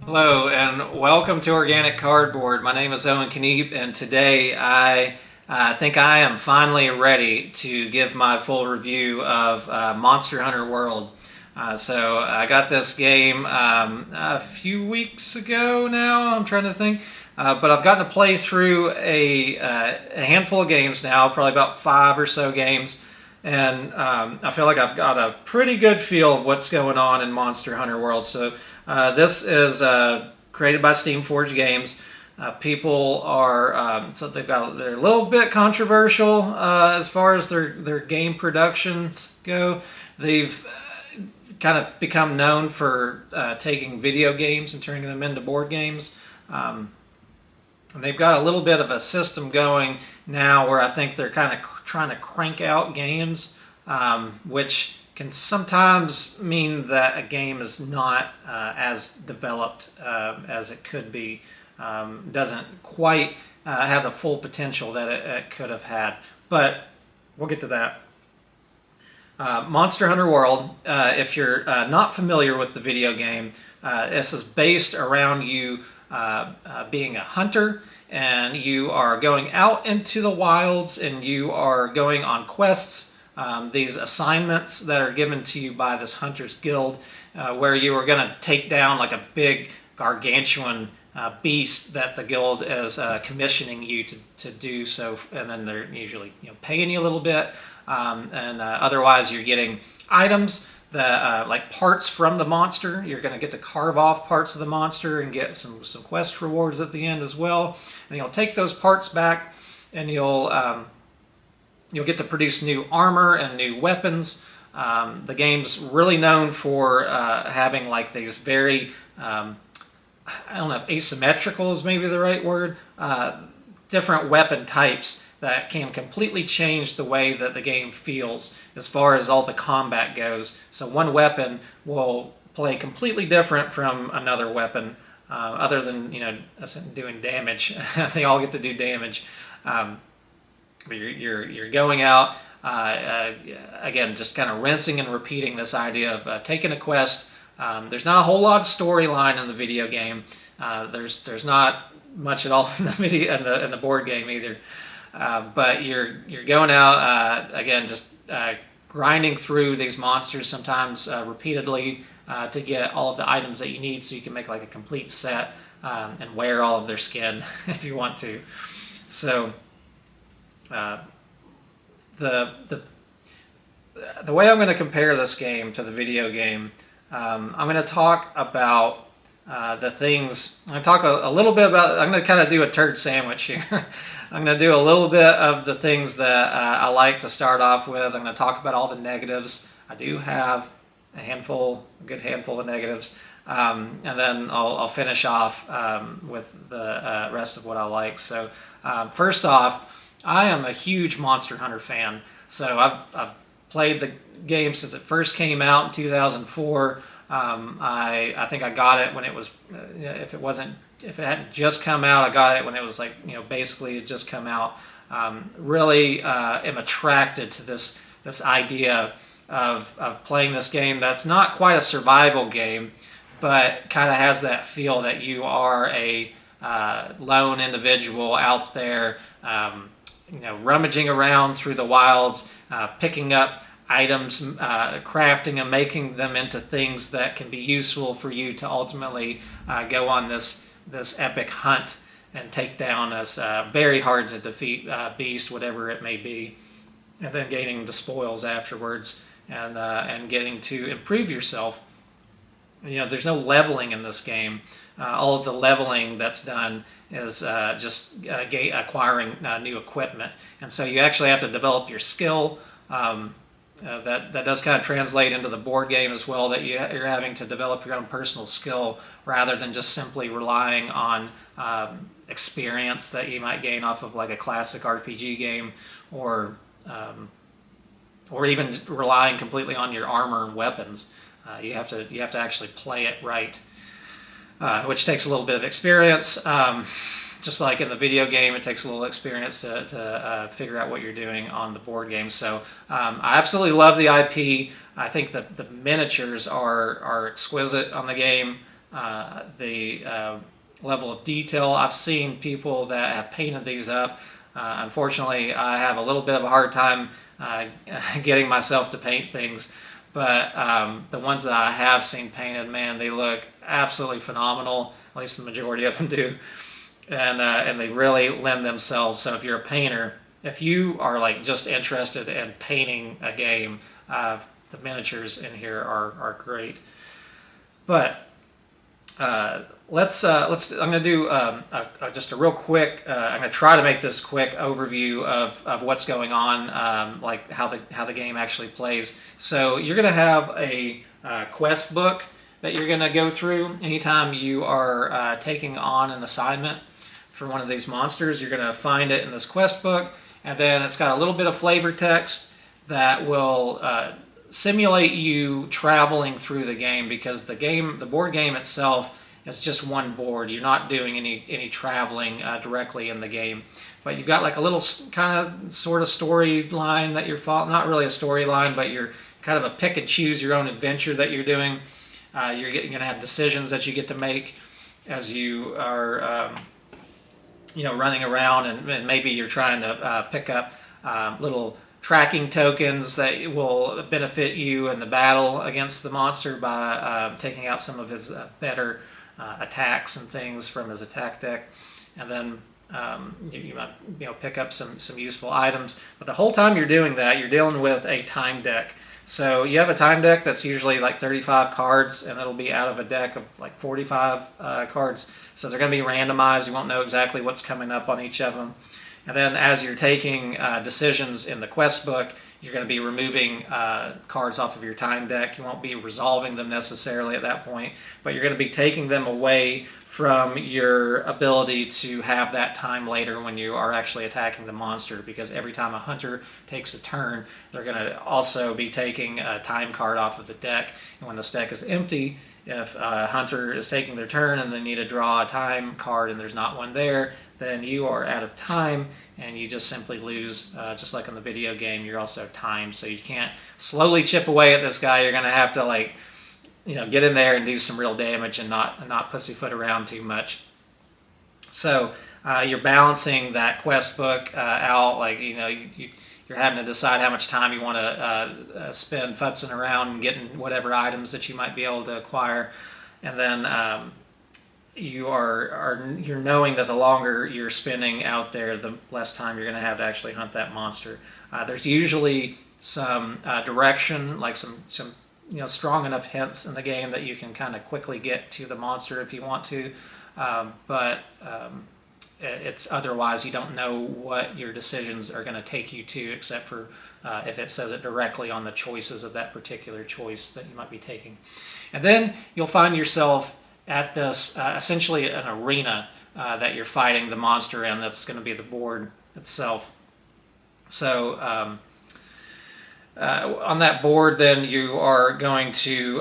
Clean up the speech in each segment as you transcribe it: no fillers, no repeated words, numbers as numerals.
Hello and welcome to Organic Cardboard. My name is Owen Kniep, and today I think I am finally ready to give my full review of Monster Hunter World. So I got this game a few weeks ago now, I'm trying to think. But I've gotten to play through a handful of games now, probably about 5 or so games. And I feel like I've got a pretty good feel of what's going on in Monster Hunter World. So this is created by Steamforged Games. People are so they're a little bit controversial as far as their game productions go. They've kind of become known for taking video games and turning them into board games. And they've got a little bit of a system going now where I think they're kind of trying to crank out games, which can sometimes mean that a game is not as developed as it could be. Doesn't quite have the full potential that it could have had. But we'll get to that. Monster Hunter World, if you're not familiar with the video game, this is based around you being a hunter, and you are going out into the wilds and you are going on quests, these assignments that are given to you by this Hunters Guild, where you are going to take down like a big gargantuan beast that the guild is commissioning you to do so, and then they're usually paying you a little bit, and otherwise you're getting items that like parts from the monster. You're going to get to carve off parts of the monster and get some quest rewards at the end as well. And you'll take those parts back, and you'll get to produce new armor and new weapons. The game's really known for having like these very I don't know if asymmetrical is maybe the right word, different weapon types that can completely change the way that the game feels as far as all the combat goes. So one weapon will play completely different from another weapon, other than doing damage. They all get to do damage, but you're going out again, just kind of rinsing and repeating this idea of taking a quest. There's not a whole lot of storyline in the video game. There's not much at all in the video in the board game either. But you're going out again, just grinding through these monsters, sometimes repeatedly, to get all of the items that you need, so you can make like a complete set and wear all of their skin if you want to. So the way I'm going to compare this game to the video game, I'm going to talk about the things. I'm going to talk a little bit about. I'm going to kind of do a turd sandwich here. I'm going to do a little bit of the things that I like to start off with. I'm going to talk about all the negatives. I do have a good handful of negatives, and then I'll finish off with the rest of what I like. So first off, I am a huge Monster Hunter fan. So I've played the game since it first came out in 2004. I think I got it when it was, if it hadn't just come out, I got it when it was like, basically it just come out. Really am attracted to this idea of playing this game that's not quite a survival game, but kind of has that feel that you are a lone individual out there, rummaging around through the wilds, picking up items, crafting them, making them into things that can be useful for you to ultimately go on this epic hunt and take down this very hard to defeat beast, whatever it may be, and then gaining the spoils afterwards, and getting to improve yourself. There's no leveling in this game. All of the leveling that's done is just acquiring new equipment, and so you actually have to develop your skill. That does kind of translate into the board game as well, that you're having to develop your own personal skill rather than just simply relying on experience that you might gain off of like a classic RPG game, or even relying completely on your armor and weapons. You have to actually play it right, which takes a little bit of experience. Just like in the video game, it takes a little experience to figure out what you're doing on the board game. So I absolutely love the IP. I think that the miniatures are exquisite on the game. the level of detail. I've seen people that have painted these up. Unfortunately, I have a little bit of a hard time getting myself to paint things, but the ones that I have seen painted, man, they look absolutely phenomenal. At least the majority of them do, and they really lend themselves. So if you're a painter, if you are like just interested in painting a game, the miniatures in here are great. But let's. I'm going to do just a real quick. I'm going to try to make this quick overview of what's going on, like how the game actually plays. So you're going to have a quest book that you're going to go through anytime you are taking on an assignment for one of these monsters. You're going to find it in this quest book, and then it's got a little bit of flavor text that will simulate you traveling through the game, because the board game itself is just one board. You're not doing any traveling directly in the game, but you've got like a little kind of sort of storyline that you're following. Not really a storyline, but you're kind of a pick and choose your own adventure that you're doing. You're going to have decisions that you get to make as you are running around, and maybe you're trying to pick up little tracking tokens that will benefit you in the battle against the monster by taking out some of his better attacks and things from his attack deck, and then you might pick up some useful items. But the whole time you're doing that, you're dealing with a time deck. So you have a time deck that's usually like 35 cards, and it'll be out of a deck of like 45 cards. So they're going to be randomized. You won't know exactly what's coming up on each of them. And then as you're taking decisions in the quest book, you're going to be removing cards off of your time deck. You won't be resolving them necessarily at that point, but you're going to be taking them away from your ability to have that time later when you are actually attacking the monster, because every time a hunter takes a turn, they're going to also be taking a time card off of the deck. And when this deck is empty, if a hunter is taking their turn and they need to draw a time card and there's not one there, then you are out of time and you just simply lose. Just like in the video game, you're also timed, so you can't slowly chip away at this guy. You're going to have to get in there and do some real damage and not pussyfoot around too much. So you're balancing that quest book out. You're having to decide how much time you want to spend futzing around and getting whatever items that you might be able to acquire, and then you're knowing that the longer you're spending out there, the less time you're going to have to actually hunt that monster. There's usually some direction, like some strong enough hints in the game that you can kind of quickly get to the monster if you want to, but it's otherwise you don't know what your decisions are going to take you to, except for if it says it directly on the choices of that particular choice that you might be taking. And then you'll find yourself at this essentially an arena that you're fighting the monster in. That's going to be the board itself. So on that board, then you are going to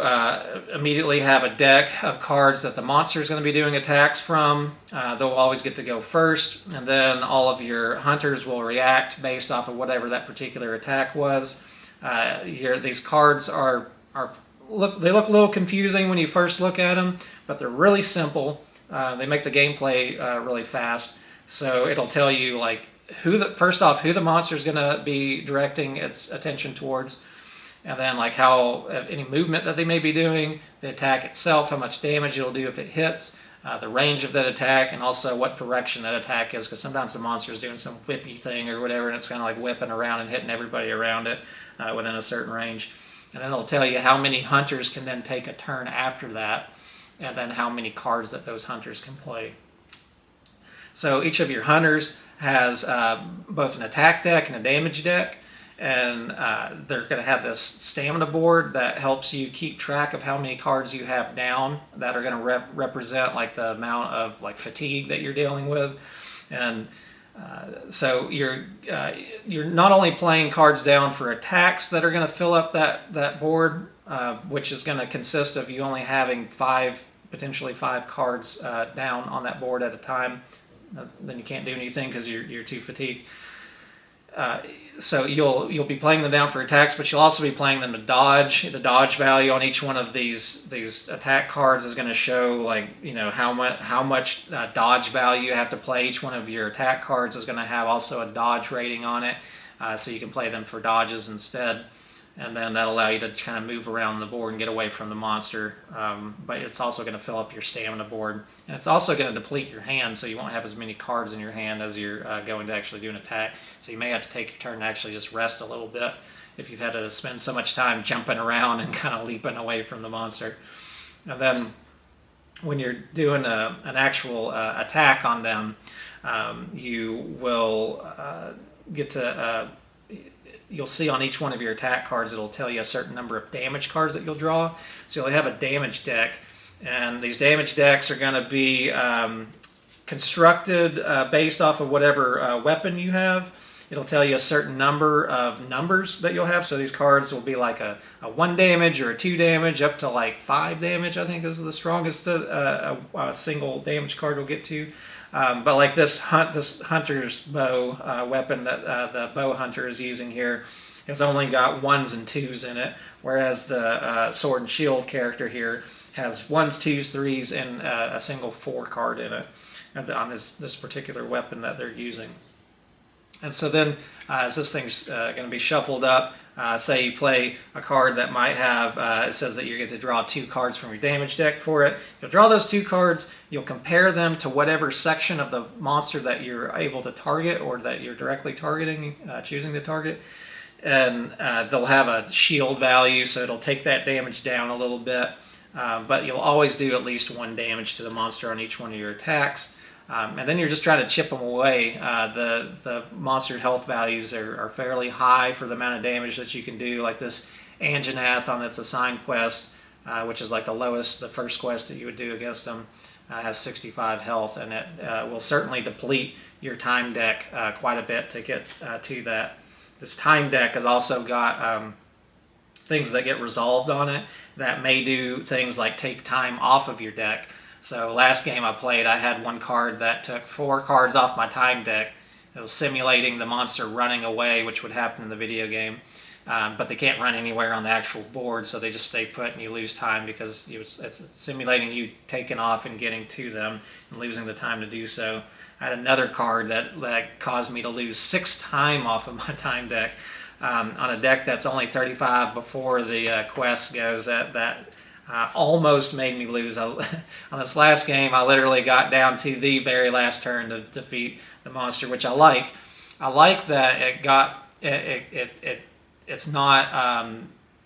immediately have a deck of cards that the monster is going to be doing attacks from. They'll always get to go first, and then all of your hunters will react based off of whatever that particular attack was. These cards they look a little confusing when you first look at them, but they're really simple. They make the gameplay really fast. So it'll tell you first off who the monster is going to be directing its attention towards, and then how any movement that they may be doing, the attack itself, how much damage it'll do if it hits, the range of that attack, and also what direction that attack is, because sometimes the monster is doing some whippy thing or whatever, and it's kind of like whipping around and hitting everybody around it within a certain range. And then it'll tell you how many hunters can then take a turn after that, and then how many cards that those hunters can play. So each of your hunters has both an attack deck and a damage deck, and they're going to have this stamina board that helps you keep track of how many cards you have down that are going to represent the amount of fatigue that you're dealing with. And so you're not only playing cards down for attacks that are going to fill up that board, which is going to consist of you only having potentially five cards down on that board at a time. Then you can't do anything because you're too fatigued. So you'll be playing them down for attacks, but you'll also be playing them to dodge. The dodge value on each one of these attack cards is going to show, like, how much dodge value you have to play. Each one of your attack cards is going to have also a dodge rating on it, so you can play them for dodges instead. And then that'll allow you to kind of move around the board and get away from the monster. But it's also going to fill up your stamina board. And it's also going to deplete your hand, so you won't have as many cards in your hand as you're going to actually do an attack. So you may have to take your turn to actually just rest a little bit if you've had to spend so much time jumping around and kind of leaping away from the monster. And then when you're doing an actual attack on them, you will get to... you'll see on each one of your attack cards, it'll tell you a certain number of damage cards that you'll draw. So you'll have a damage deck, and these damage decks are going to be constructed based off of whatever weapon you have. It'll tell you a certain number of numbers that you'll have. So these cards will be like a 1 damage or a 2 damage up to like 5 damage, I think is the strongest a single damage card will get to. But like this hunter's bow weapon that the bow hunter is using here has only got 1s and 2s in it, whereas the sword and shield character here has 1s, 2s, 3s, and a single 4 card in it on this particular weapon that they're using. And so then, as this thing's going to be shuffled up, say you play a card that might have, it says that you get to draw 2 cards from your damage deck for it. You'll draw those 2 cards, you'll compare them to whatever section of the monster that you're able to target or that you're directly targeting, choosing to target. And they'll have a shield value, so it'll take that damage down a little bit. But you'll always do at least 1 damage to the monster on each one of your attacks. And then you're just trying to chip them away. The monster health values are fairly high for the amount of damage that you can do. Like this Anjanath on its assigned quest, which is like the first quest that you would do against them, has 65 health, and it will certainly deplete your time deck quite a bit to get to that. This time deck has also got things that get resolved on it that may do things like take time off of your deck. So last game I played, I had 1 card that took 4 cards off my time deck. It was simulating the monster running away, which would happen in the video game. But they can't run anywhere on the actual board, so they just stay put and you lose time because it's simulating you taking off and getting to them and losing the time to do so. I had another card that caused me to lose 6 time off of my time deck on a deck that's only 35 before the quest goes. That almost made me lose. On this last game, I literally got down to the very last turn to defeat the monster, which I like. I like that it's not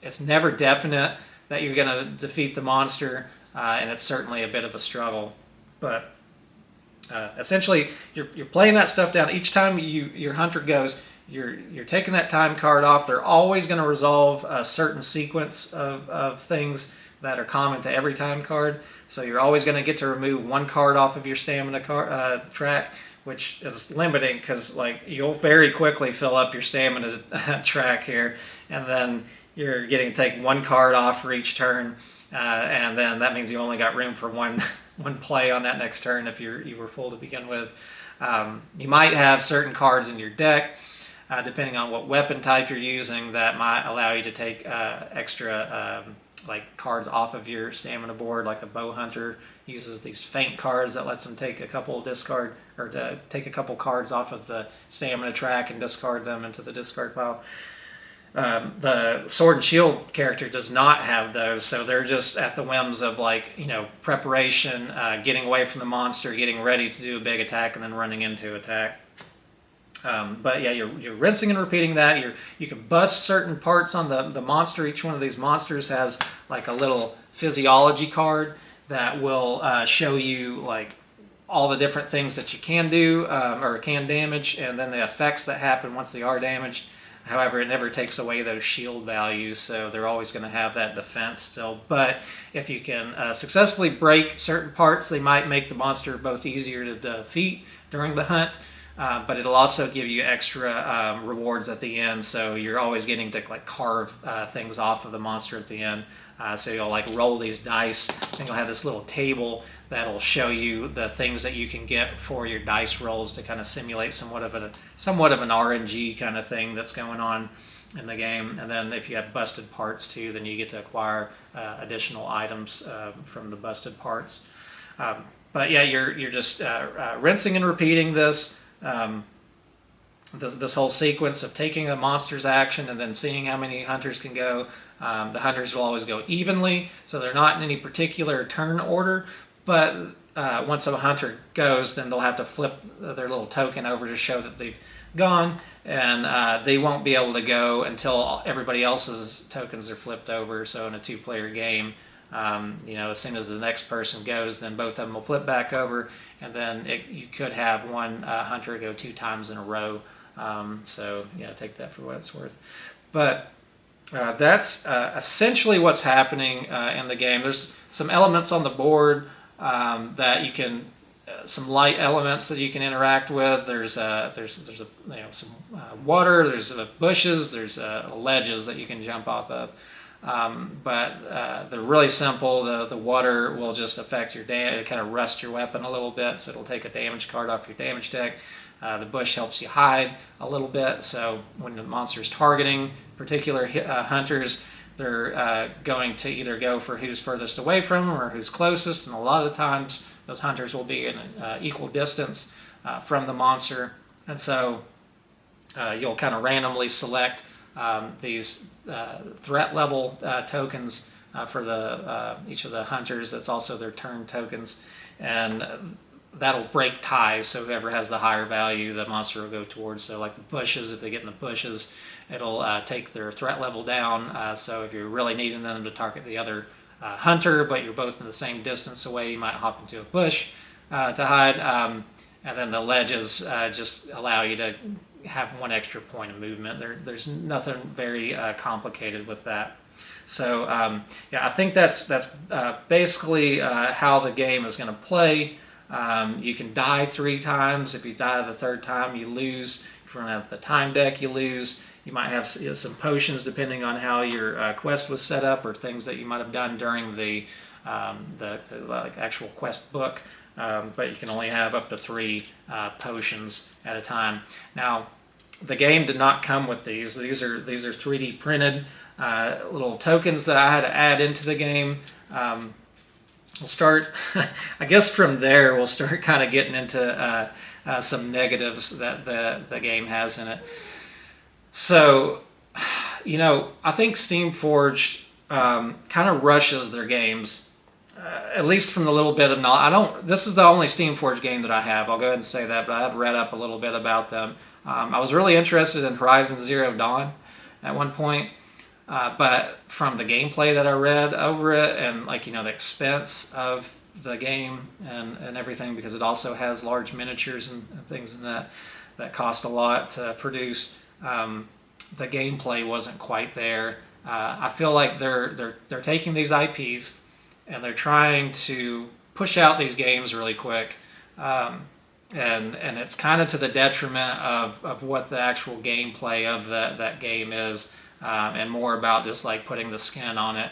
it's never definite that you're going to defeat the monster, and it's certainly a bit of a struggle. But essentially, you're playing that stuff down. Each time your hunter goes, you're taking that time card off. They're always going to resolve a certain sequence of things that are common to every time card. So you're always going to get to remove 1 card off of your stamina track, which is limiting because like you'll very quickly fill up your stamina track here, and then you're getting to take 1 card off for each turn, and then that means you only got room for one play on that next turn if you were full to begin with. You might have certain cards in your deck, depending on what weapon type you're using, that might allow you to take extra like cards off of your stamina board. Like a bow hunter uses these feint cards that lets them take a couple discard, or to take a couple cards off of the stamina track and discard them into the discard pile. The sword and shield character does not have those, so they're just at the whims of preparation, getting away from the monster, getting ready to do a big attack, and then running into attack. But yeah, you're rinsing and repeating that. You can bust certain parts on the monster. Each one of these monsters has like a little physiology card that will show you like all the different things that you can do or can damage, and then the effects that happen once they are damaged. However, it never takes away those shield values, so they're always going to have that defense still. But if you can successfully break certain parts, they might make the monster both easier to defeat during the hunt, but it'll also give you extra rewards at the end. So you're always getting to like carve things off of the monster at the end. So you'll like roll these dice, and you'll have this little table that'll show you the things that you can get for your dice rolls to kind of simulate somewhat of an RNG kind of thing that's going on in the game. And then if you have busted parts too, then you get to acquire additional items from the busted parts. But yeah, you're just rinsing and repeating this. This whole sequence of taking the monster's action and then seeing how many hunters can go. The hunters will always go evenly, so they're not in any particular turn order, but once a hunter goes, then they'll have to flip their little token over to show that they've gone, and they won't be able to go until everybody else's tokens are flipped over. So in a two-player game, as soon as the next person goes, then both of them will flip back over, and then you could have one hunter go 2 times in a row. So take that for what it's worth. But that's essentially what's happening in the game. There's some elements on the board that you can, some light elements that you can interact with. There's some water. There's bushes. There's ledges that you can jump off of. But they're really simple. The water will just affect your damage, kind of rust your weapon a little bit, so it'll take a damage card off your damage deck. The bush helps you hide a little bit, so when the monster's targeting particular hunters, they're going to either go for who's furthest away from them or who's closest, and a lot of the times those hunters will be in equal distance from the monster, and so you'll kind of randomly select these threat level tokens for each of the hunters. That's also their turn tokens, and that'll break ties. So whoever has the higher value, the monster will go towards. So like the bushes, if they get in the bushes, it'll take their threat level down. So if you're really needing them to target the other hunter, but you're both in the same distance away, you might hop into a bush to hide. And then the ledges just allow you to have 1 extra point of movement. There's nothing very complicated with that. So I think that's basically how the game is going to play. You can die 3 times. If you die the 3rd time, you lose. If you run out the time deck, you lose. You might have some potions depending on how your quest was set up, or things that you might have done during the actual quest book. But you can only have up to 3 potions at a time. Now, the game did not come with these. These are 3D printed little tokens that I had to add into the game. We'll start, I guess from there, we'll start kind of getting into some negatives that the game has in it. So, I think Steamforged kind of rushes their games, at least from the little bit of knowledge. This is the only Steamforged game that I have. I'll go ahead and say that, but I have read up a little bit about them. I was really interested in Horizon Zero Dawn at one point. But from the gameplay that I read over it, and the expense of the game and everything, because it also has large miniatures and things in that cost a lot to produce, the gameplay wasn't quite there. I feel like they're taking these IPs and they're trying to push out these games really quick, and it's kind of to the detriment of what the actual gameplay of that game is. And more about just like putting the skin on it.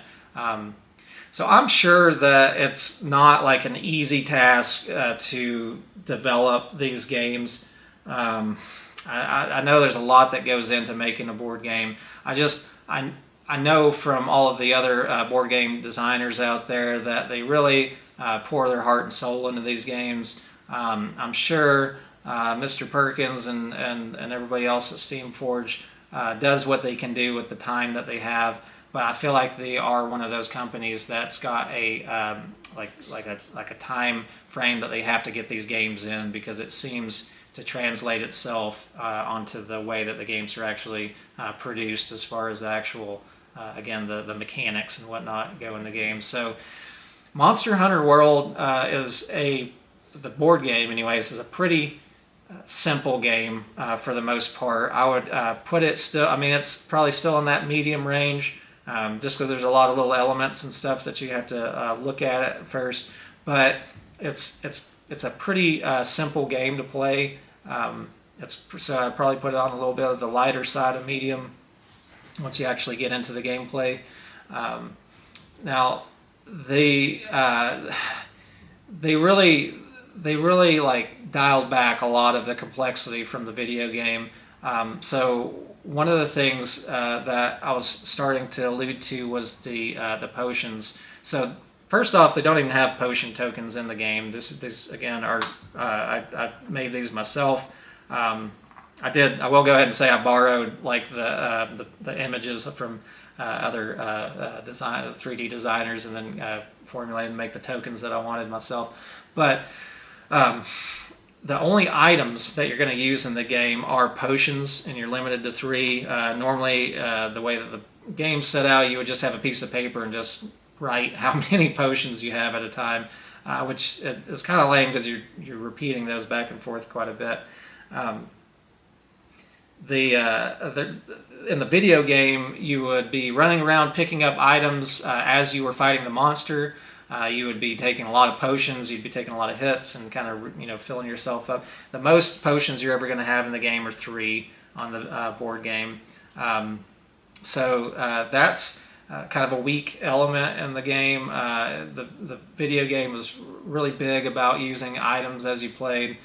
So I'm sure that it's not like an easy task to develop these games. I know there's a lot that goes into making a board game. I know from all of the other board game designers out there that they really pour their heart and soul into these games. I'm sure Mr. Perkins and everybody else at Steamforged does what they can do with the time that they have, but I feel like they are one of those companies that's got a like a time frame that they have to get these games in, because it seems to translate itself onto the way that the games are actually produced, as far as the actual again the mechanics and whatnot go in the game. So Monster Hunter World the board game anyways, is a pretty simple game for the most part. I would put it still, it's probably still in that medium range, just because there's a lot of little elements and stuff that you have to look at first. But it's a pretty simple game to play. So I'd probably put it on a little bit of the lighter side of medium once you actually get into the gameplay. Now, they really like dialed back a lot of the complexity from the video game. So one of the things that I was starting to allude to was the potions. So first off, they don't even have potion tokens in the game. This again are I made these myself. I will go ahead and say I borrowed like the images from other 3D designers, and then formulated and make the tokens that I wanted myself. But the only items that you're going to use in the game are potions, and you're limited to 3. Normally, the way that the game's set out, you would just have a piece of paper and just write how many potions you have at a time, which is kind of lame because you're repeating those back and forth quite a bit. In the video game, you would be running around picking up items as you were fighting the monster. You would be taking a lot of potions, you'd be taking a lot of hits and kind of filling yourself up. The most potions you're ever going to have in the game are 3 on the board game. So that's kind of a weak element in the game. The video game was really big about using items as you played,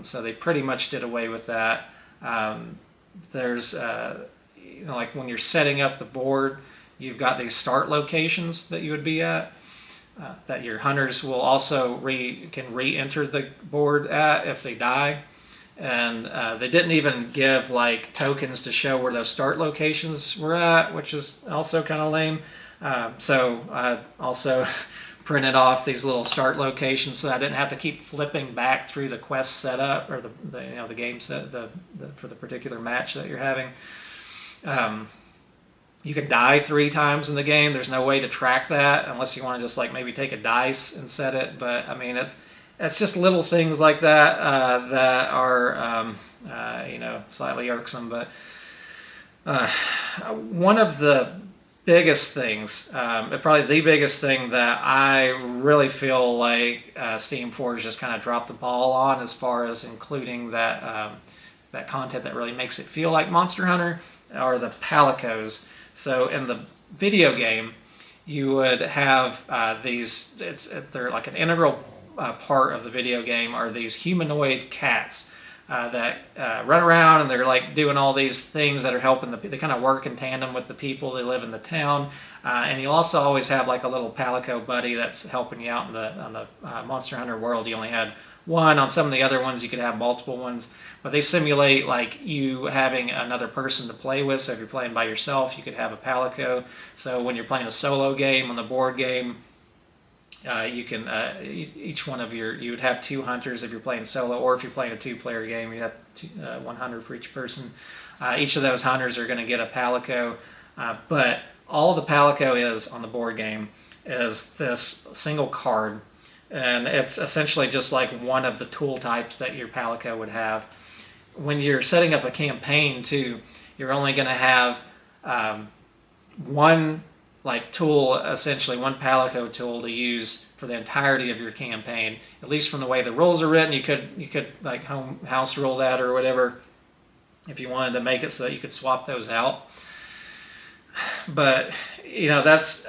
so they pretty much did away with that. There's like when you're setting up the board, you've got these start locations that you would be at. That your hunters will also can re-enter the board at if they die, and they didn't even give like tokens to show where those start locations were at, which is also kind of lame. So I also printed off these little start locations so I didn't have to keep flipping back through the quest setup or the game set for the particular match that you're having. You can die 3 times in the game. There's no way to track that unless you want to just like maybe take a dice and set it. But I mean, it's just little things like that that are slightly irksome. But one of the biggest things, probably the biggest thing that I really feel like Steamforge just kind of dropped the ball on, as far as including that content that really makes it feel like Monster Hunter, are the palicos. So in the video game, you would have they're like an integral part of the video game are these humanoid cats that run around, and they're like doing all these things that are helping they kind of work in tandem with the people. They live in the town, and you'll also always have like a little palico buddy that's helping you out on the Monster Hunter world. You only had one. On some of the other ones you could have multiple ones, but they simulate like you having another person to play with. So if you're playing by yourself, you could have a palico. So when you're playing a solo game on the board game, you can each one of you would have 2 hunters if you're playing solo, or if you're playing a 2-player game, you have 1 hunter for each person. Each of those hunters are going to get a palico, but all the palico is on the board game is this single card, and it's essentially just like one of the tool types that your palico would have. When you're setting up a campaign too, you're only going to have one like tool, essentially one palico tool to use for the entirety of your campaign. At least from the way the rules are written, you could like house rule that or whatever if you wanted to make it so that you could swap those out. But that's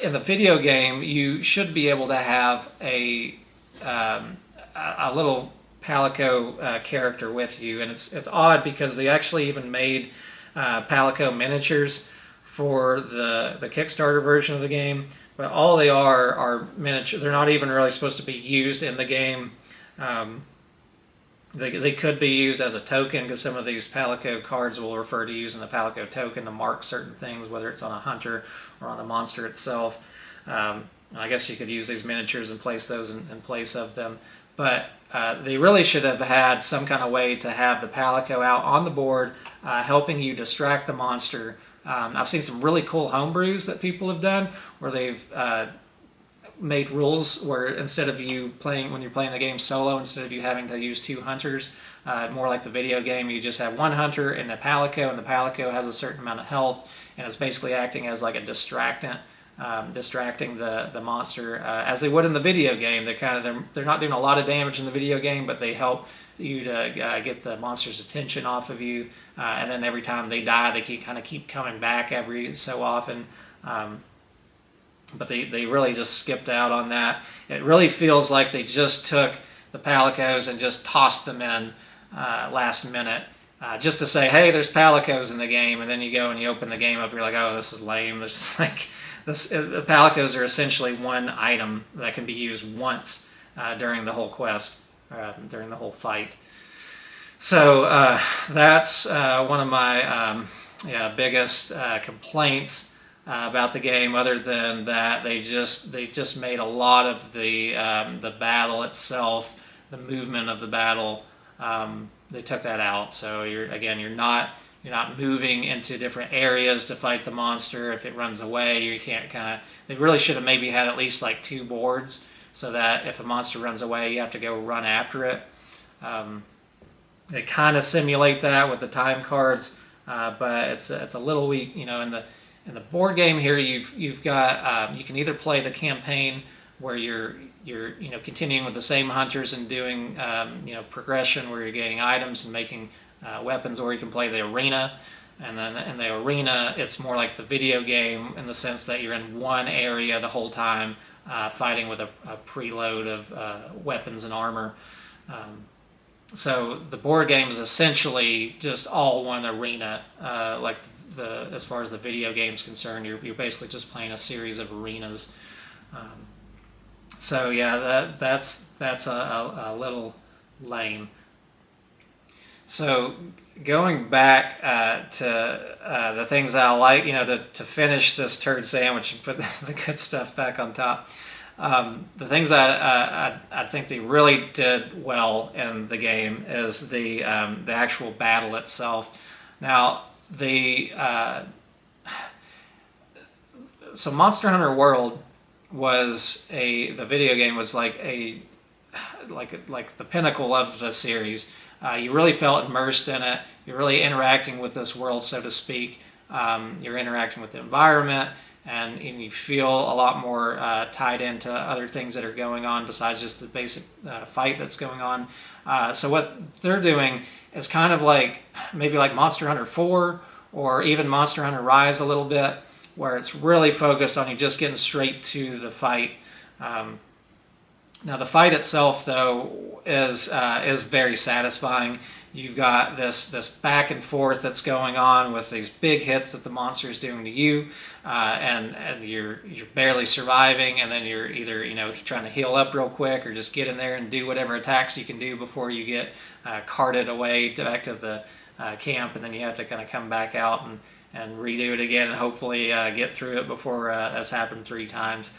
in the video game. You should be able to have a little palico character with you, and it's odd because they actually even made palico miniatures for the Kickstarter version of the game, but all they are miniature. They're not even really supposed to be used in the game. They could be used as a token, because some of these palico cards will refer to using the palico token to mark certain things, whether it's on a hunter or on the monster itself. I guess you could use these miniatures and place those in place of them, but they really should have had some kind of way to have the palico out on the board, helping you distract the monster. I've seen some really cool homebrews that people have done where they've made rules where instead of when you're playing the game solo, instead of you having to use 2 hunters, more like the video game, you just have 1 hunter and a palico, and the palico has a certain amount of health, and it's basically acting as like a distractant distracting the monster as they would in the video game. They're not doing a lot of damage in the video game, but they help you to get the monster's attention off of you. And then every time they die, they keep coming back every so often. But they really just skipped out on that. It really feels like they just took the Palicos and just tossed them in last minute. Just to say, hey, there's Palicos in the game, and then you go and you open the game up, and you're like, oh, this is lame. There's just like the Palicos are essentially one item that can be used once during the whole quest, during the whole fight. So that's one of my biggest complaints about the game. Other than that, they just made a lot of the battle itself, the movement of the battle. They took that out. So you're not moving into different areas to fight the monster. If it runs away, you can't they really should have maybe had at least like 2 boards so that if a monster runs away, you have to go run after it. They kind of simulate that with the time cards, but it's a little weak. In the board game here, you've got you can either play the campaign where you're continuing with the same hunters and doing progression where you're getting items and making weapons, or you can play the arena. And then in the arena, it's more like the video game in the sense that you're in one area the whole time, fighting with a preload of weapons and armor. So the board game is essentially just all one arena. As far as the video game is concerned, you're basically just playing a series of arenas. So yeah, that's a little lame. So going back to the things I like, to finish this turd sandwich and put the good stuff back on top. The things I think they really did well in the game is the actual battle itself. Now so Monster Hunter World was the video game was like the pinnacle of the series. You really felt immersed in it. You're really interacting with this world, so to speak. You're interacting with the environment, and you feel a lot more tied into other things that are going on besides just the basic fight that's going on. So what they're doing is kind of like maybe like Monster Hunter 4 or even Monster Hunter Rise a little bit, where it's really focused on you just getting straight to the fight. Now the fight itself, though, is very satisfying. You've got this back and forth that's going on with these big hits that the monster is doing to you, and you're barely surviving, and then you're either trying to heal up real quick or just get in there and do whatever attacks you can do before you get carted away back to the camp, and then you have to kind of come back out and redo it again and hopefully get through it before that's happened 3 times.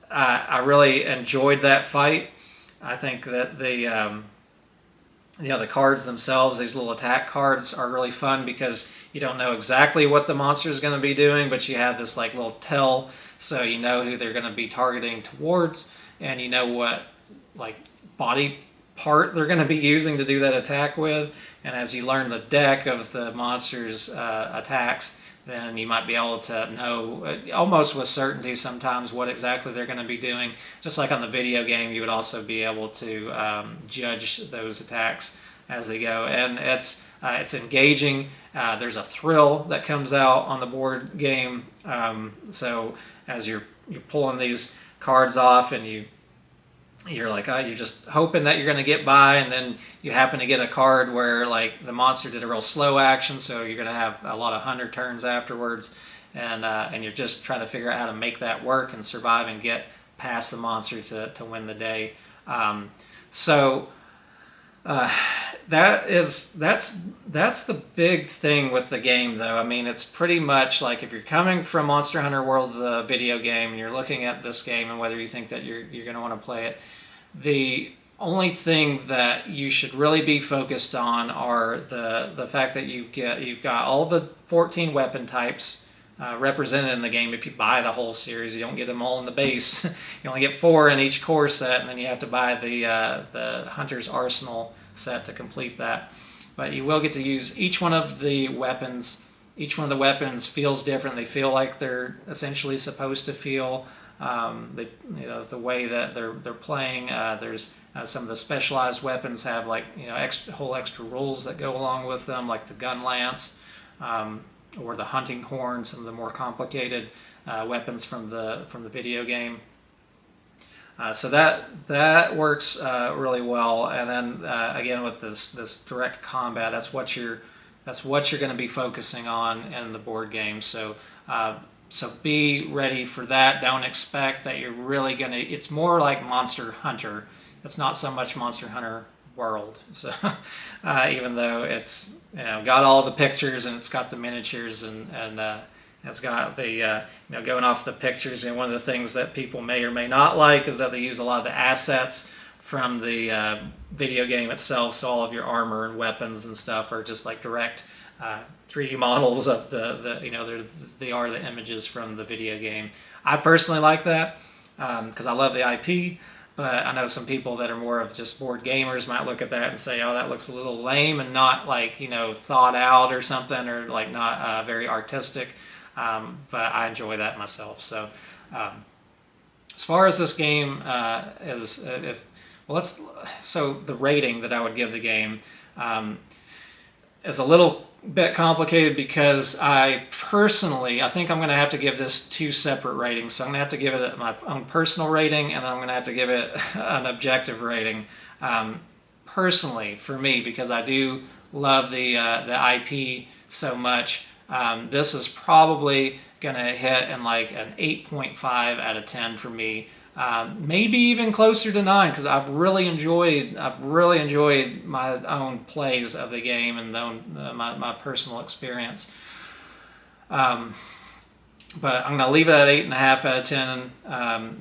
I really enjoyed that fight. I think that the cards themselves, these little attack cards, are really fun because you don't know exactly what the monster is going to be doing, but you have this like little tell, so you know who they're going to be targeting towards, and you know what like body part they're going to be using to do that attack with. And as you learn the deck of the monster's attacks, then you might be able to know almost with certainty sometimes what exactly they're going to be doing. Just like on the video game, you would also be able to judge those attacks as they go. And it's engaging. There's a thrill that comes out on the board game. So as you're pulling these cards off and you're like, you're just hoping that you're going to get by, and then you happen to get a card where like the monster did a real slow action, so you're going to have a lot of hunter turns afterwards, and you're just trying to figure out how to make that work and survive and get past the monster to win the day. That's the big thing with the game, though. I mean, it's pretty much like if you're coming from Monster Hunter World, the video game, and you're looking at this game and whether you think that you're going to want to play it, the only thing that you should really be focused on are the fact that you've got all the 14 weapon types represented in the game. If you buy the whole series, you don't get them all in the base. You only get 4 in each core set, and then you have to buy the Hunter's Arsenal set to complete that. But you will get to use each one of the weapons each one of the weapons feels different. They feel like they're essentially supposed to feel. The way that they're playing. There's some of the specialized weapons have like whole extra rules that go along with them, like the gun lance or the hunting horn. Some of the more complicated weapons from the video game. So that works really well. And then again with this direct combat, that's what you're going to be focusing on in the board game. So be ready for that. Don't expect that you're really gonna. It's more like Monster Hunter. It's not so much Monster Hunter World. So even though it's got all the pictures and it's got the miniatures and it's got the going off the pictures. And one of the things that people may or may not like is that they use a lot of the assets from the video game itself. So all of your armor and weapons and stuff are just like direct 3D models of they are the images from the video game. I personally like that because I love the IP, but I know some people that are more of just board gamers might look at that and say, oh, that looks a little lame and not like thought out or something, or like not very artistic. But I enjoy that myself. So as far as this game so the rating that I would give the game is a little bit complicated because I think I'm going to have to give this 2 separate ratings. So I'm going to have to give it my own personal rating, and then I'm going to have to give it an objective rating. Personally, for me, because I do love the IP so much, this is probably going to hit in like an 8.5 out of 10 for me. Maybe even closer to 9 because I've really enjoyed my own plays of the game and my personal experience. But I'm going to leave it at 8.5 out of 10.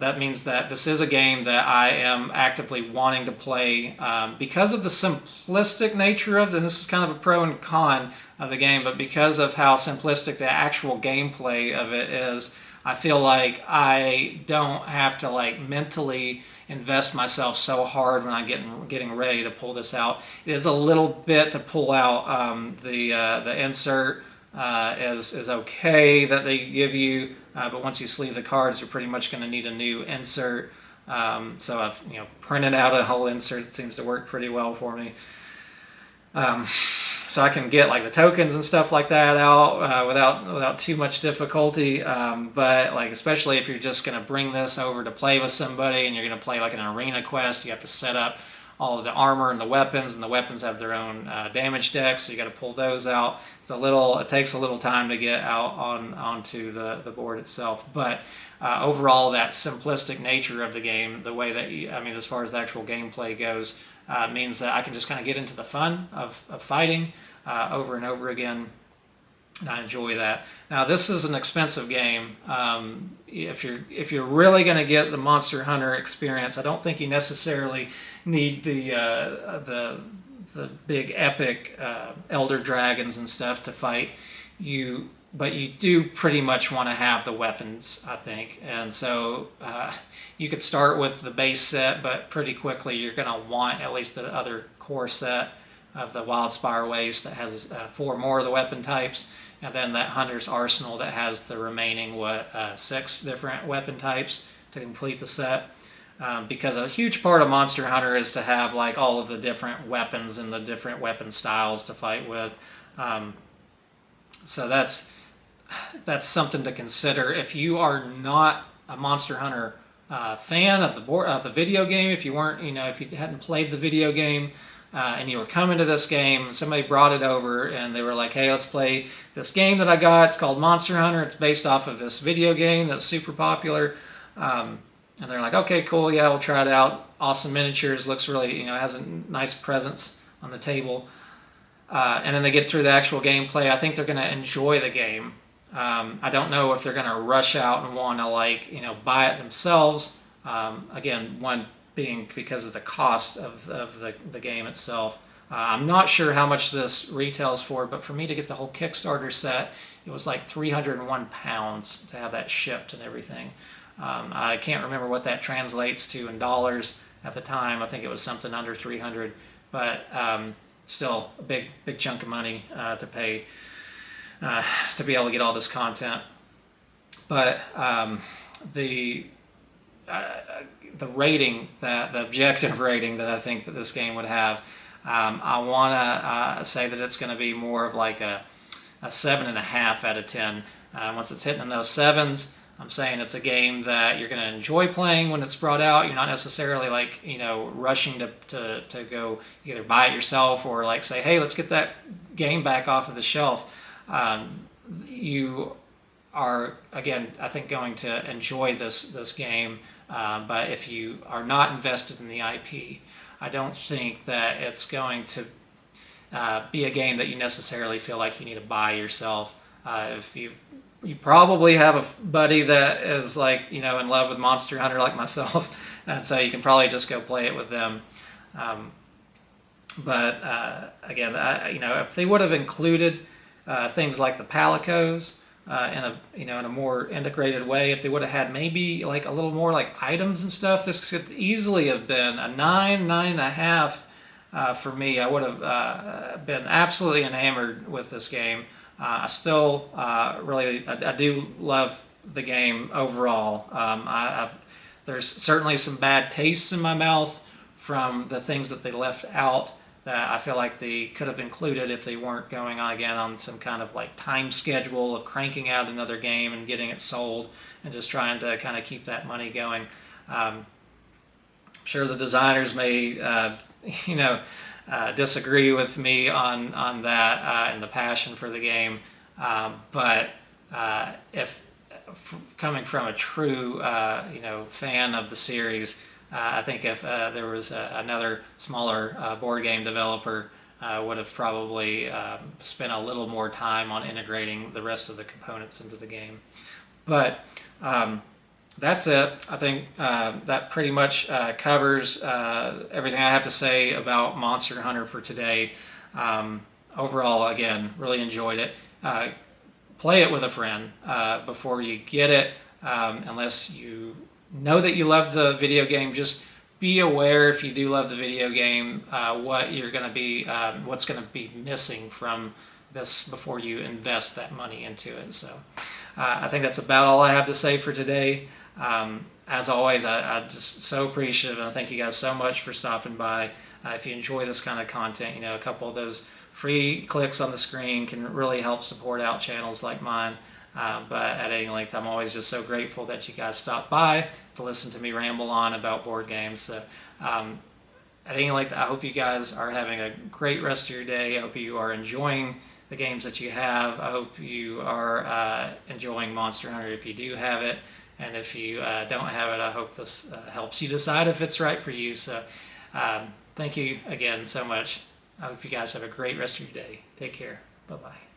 That means that this is a game that I am actively wanting to play because of the simplistic nature of it. And this is kind of a pro and con of the game, but because of how simplistic the actual gameplay of it is, I feel like I don't have to like mentally invest myself so hard when I'm getting ready to pull this out. It is a little bit to pull out. The insert is okay that they give you, but once you sleeve the cards, you're pretty much going to need a new insert. So I've printed out a whole insert. It seems to work pretty well for me. So I can get like the tokens and stuff like that out without too much difficulty. But like especially if you're just going to bring this over to play with somebody and you're going to play like an arena quest, you have to set up all of the armor and the weapons have their own damage decks, so you got to pull those out. It takes a little time to get out onto the board itself. But overall, that simplistic nature of the game, the way that as far as the actual gameplay goes, means that I can just kind of get into the fun of fighting over and over again, and I enjoy that. Now, this is an expensive game. If you're really going to get the Monster Hunter experience, I don't think you necessarily need the big epic elder dragons and stuff to fight you. But you do pretty much want to have the weapons, I think. And so you could start with the base set, but pretty quickly you're going to want at least the other core set of the Wildspire Waste that has 4 more of the weapon types, and then that Hunter's Arsenal that has the remaining 6 different weapon types to complete the set. Because a huge part of Monster Hunter is to have like all of the different weapons and the different weapon styles to fight with. So that's something to consider if you are not a Monster Hunter fan of the video game. If you weren't, if you hadn't played the video game and you were coming to this game, somebody brought it over and they were like, "Hey, let's play this game that I got. It's called Monster Hunter. It's based off of this video game that's super popular." And they're like, "Okay, cool. Yeah, we'll try it out. Awesome miniatures. Looks really, has a nice presence on the table." And then they get through the actual gameplay. I think they're going to enjoy the game. I don't know if they're going to rush out and want to buy it themselves. Again, one being because of the cost of the game itself. I'm not sure how much this retails for, but for me to get the whole Kickstarter set, it was like £301 to have that shipped and everything. I can't remember what that translates to in dollars at the time. I think it was something under 300, but still a big chunk of money to pay to be able to get all this content. But the rating, the objective rating that I think that this game would have, I want to say that it's going to be more of like a 7.5 out of 10. Once it's hitting in those sevens, I'm saying it's a game that you're going to enjoy playing when it's brought out. You're not necessarily like, rushing to go either buy it yourself or like say, hey, let's get that game back off of the shelf. You are, again, I think going to enjoy this game. But if you are not invested in the IP, I don't think that it's going to be a game that you necessarily feel like you need to buy yourself. If you probably have a buddy that is like, in love with Monster Hunter like myself, and so you can probably just go play it with them. But again, if they would have included things like the palicos in a more integrated way, if they would have had maybe like a little more like items and stuff, this could easily have been a 9.5 for me. I would have been absolutely enamored with this game. I still I do love the game overall. There's certainly some bad tastes in my mouth from the things that they left out that I feel like they could have included if they weren't going on some kind of like time schedule of cranking out another game and getting it sold and just trying to kind of keep that money going. I'm sure the designers may disagree with me on that and the passion for the game, but if coming from a true fan of the series, I think if there was another smaller board game developer would have probably spent a little more time on integrating the rest of the components into the game. But that's it. I think that pretty much covers everything I have to say about Monster Hunter for today. Overall, again, really enjoyed it. Play it with a friend before you get it, unless you know that you love the video game. Just be aware, if you do love the video game, what's going to be missing from this before you invest that money into it. So I think that's about all I have to say for today. As always, I'm just so appreciative, and I thank you guys so much for stopping by. If you enjoy this kind of content, a couple of those free clicks on the screen can really help support out channels like mine. But at any length, I'm always just so grateful that you guys stop by to listen to me ramble on about board games. So at any length, I hope you guys are having a great rest of your day. I hope you are enjoying the games that you have. I hope you are enjoying Monster Hunter if you do have it. And if you don't have it, I hope this helps you decide if it's right for you. So thank you again so much. I hope you guys have a great rest of your day. Take care. Bye-bye.